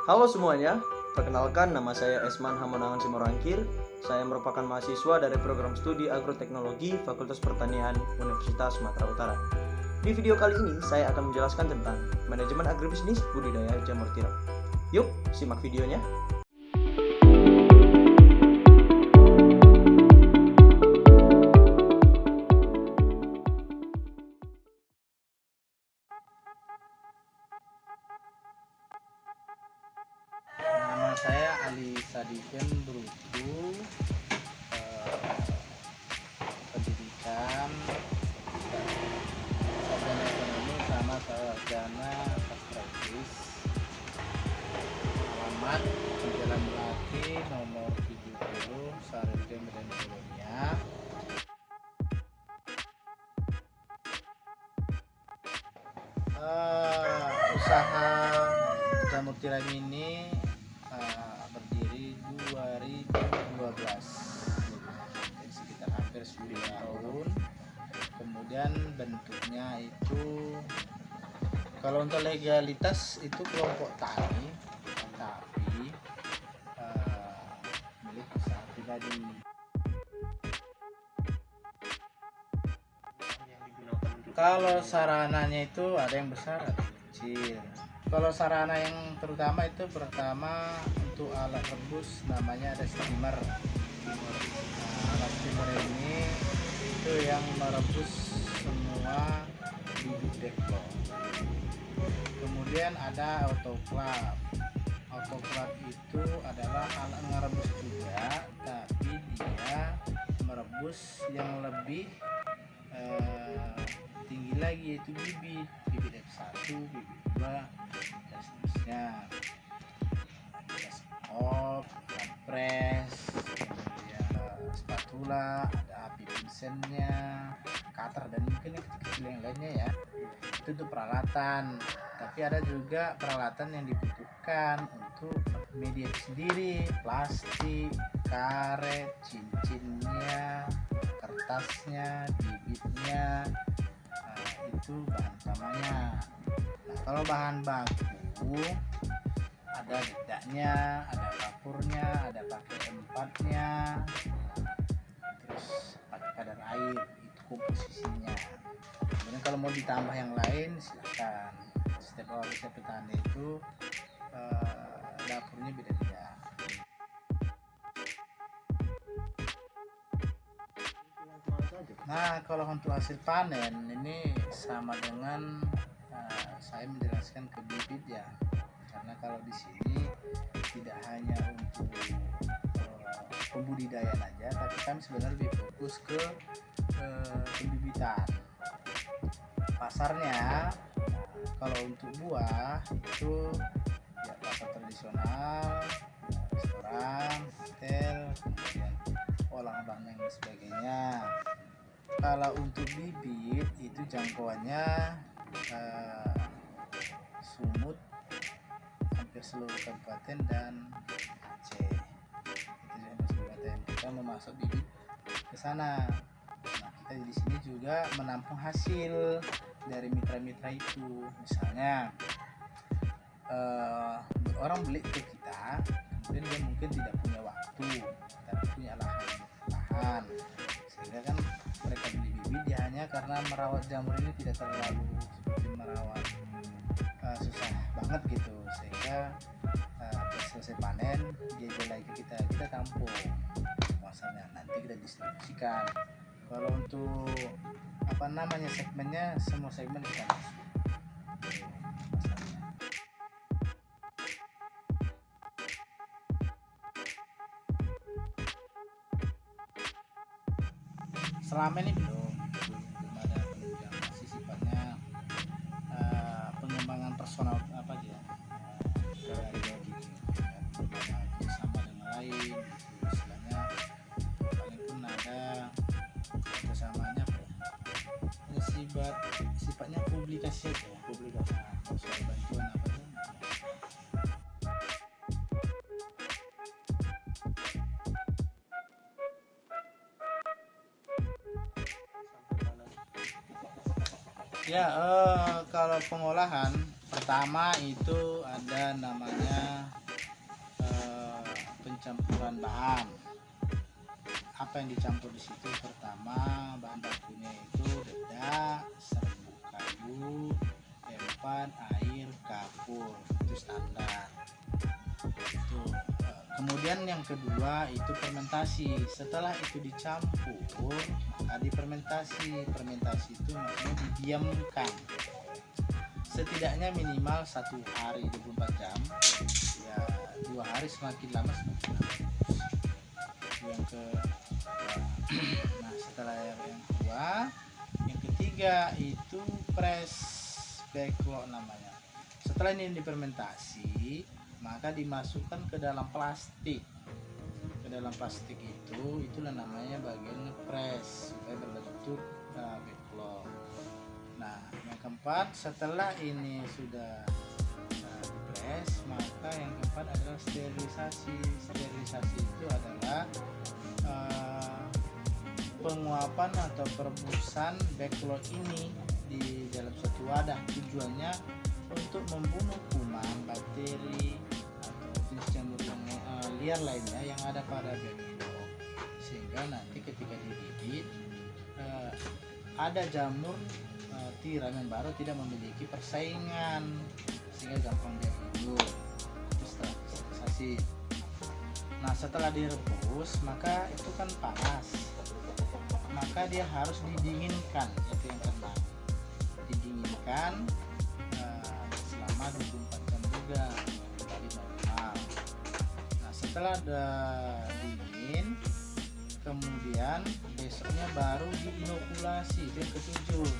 Halo semuanya, perkenalkan nama saya Esman Hamonangan Simorangkir. Saya merupakan mahasiswa dari program studi agroteknologi Fakultas Pertanian Universitas Sumatera Utara. Di video kali ini saya akan menjelaskan tentang manajemen agribisnis budidaya jamur tiram. Yuk, simak videonya. Nama saya Ali Sadikin Brutu, pendidikan sarjana ekonomi sama sarjana sastra Inggris. Alamat Jalan Melati nomor 70 Sarjana Medan Colonia. Usaha jamur tiram ini berdiri 2012, jadi sekitar hampir 10 tahun. Kemudian bentuknya itu, kalau untuk legalitas itu kelompok tani, tapi milik usaha pribadi. Kalau sarananya itu ada yang besar, ada yang kecil. Kalau sarana yang terutama itu pertama untuk alat rebus, namanya ada steamer. Alat steamer ini itu yang merebus semua bibit deklon. Kemudian ada autoclave. Autoclave itu adalah alat merebus juga, tapi dia merebus yang lebih tinggi lagi, yaitu bibit F1, bibit 2, dan seterusnya. Ada skop, ada press, kemudian spatula, ada api pinsennya, cutter, dan mungkin yang kecil-kecil yang lainnya ya. Itu untuk peralatan. Tapi ada juga peralatan yang dibutuhkan untuk media itu sendiri, plastik, karet, cincinnya, kertasnya, bibitnya, itu bahan utamanya. Nah, kalau bahan baku ada dedaknya, ada kapurnya, ada pakai empatnya, terus pakai kadar air, itu komposisinya. Kemudian kalau mau ditambah yang lain silakan. Setiap petani itu dapurnya beda-beda. Nah, kalau untuk hasil panen ini sama dengan saya menjelaskan ke bibit ya, karena kalau di sini tidak hanya untuk pembudidayaan aja, tapi kami sebenarnya lebih fokus ke pembibitan. Pasarnya, kalau untuk buah itu ya pasar tradisional, restoran, hotel, kemudian olahan bahan dan sebagainya. Kalau untuk bibit itu jangkauannya Sumut, hampir seluruh kabupaten, dan Aceh. Itu hampir seluruh kabupaten. Kita memasok bibit ke sana. Nah, kita di sini juga menampung hasil dari mitra-mitra itu. Misalnya orang beli ke kita, kemudian dia mungkin tidak punya waktu, tapi punya lahan, sehingga kan mereka beli bibit dia hanya karena merawat jamur ini tidak terlalu seperti merawat susah banget gitu, sehingga selesai panen dia jual lagi ke kita tampung masalahnya, nanti kita distribusikan. Kalau untuk segmennya, semua segmen kita masuk. Selama ini belum ada penunjang, masih sifatnya pengembangan personal dia pribadi, sama dengan lain, istilahnya paling pun ada kerjasamanya sifatnya publikasi aja, soal bantuan ya. Kalau pengolahan pertama itu ada namanya pencampuran bahan. Apa yang dicampur di situ? Pertama, bahan bakunya itu dedak, serbuk kayu, empat, air, kapur. Itu standar. Itu. Kemudian yang kedua itu fermentasi. Setelah itu dicampur, maka difermentasi. Fermentasi itu makanya didiamkan setidaknya minimal 1 hari 24 jam. Ya 2 hari semakin lama semakin bagus. Yang ke nah setelah yang kedua, yang ketiga itu press backlog namanya. Setelah ini difermentasi, maka dimasukkan ke dalam plastik. Ke dalam plastik itulah namanya bagian ngepres supaya berbentuk backlog. Nah, yang keempat, setelah ini sudah dipres, maka yang keempat adalah sterilisasi. Sterilisasi itu adalah penguapan atau perebusan backlog ini di dalam suatu wadah. Tujuannya untuk membunuh kuman, bakteri atau jenis jamur yang liar lainnya yang ada pada backlog, sehingga nanti ketika digigit ada jamur tiram yang baru tidak memiliki persaingan sehingga gampang dia hidup. Itu setelah sterilisasi. Nah, setelah direbus, maka itu kan panas, maka dia harus didinginkan. Itu yang keenam, didinginkan selama 24 jam juga kembali normal. Nah, setelah ada dingin, kemudian besoknya baru diinokulasi. Itu yang ketujuh,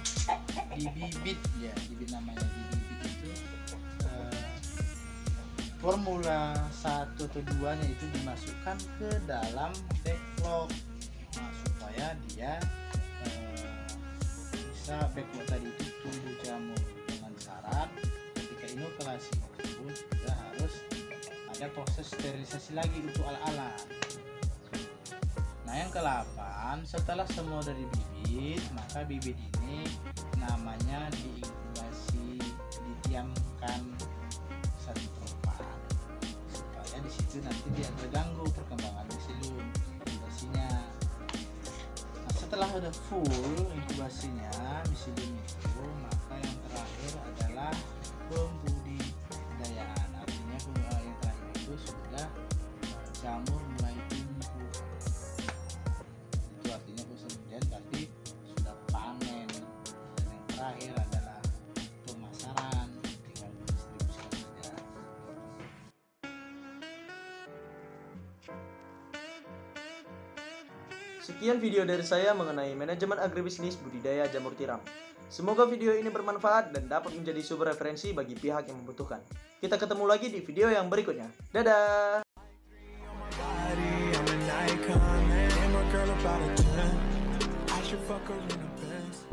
dibibit ya, bibit namanya. Dibibit itu formula 1 atau 2 nya itu dimasukkan ke dalam backlog, nah, supaya dia bisa backlog tadi itu tumbuh jamur. Dengan syarat ketika inokulasi tersebut juga harus ada proses sterilisasi lagi untuk ala-ala. Nah, yang ke-8, setelah semua dari bibit, maka bibit ini namanya diinkubasi, didiamkan 1 pekan supaya di situ nanti dia terganggu perkembangan micellium inkubasinya. Nah, setelah udah full inkubasinya micellium itu, maka yang terakhir adalah pembudidayaan. Artinya yang terakhir itu sudah jamur mulai tumbuh. Itu artinya kemudian berarti sudah panen. Dan yang terakhir adalah pemasaran, tinggal didistribusikan saja. Sekian video dari saya mengenai manajemen agribisnis budidaya jamur tiram. Semoga video ini bermanfaat dan dapat menjadi sumber referensi bagi pihak yang membutuhkan. Kita ketemu lagi di video yang berikutnya. Dadah! I'm an icon, man. And my girl about a 10. I should fuck her in the Benz.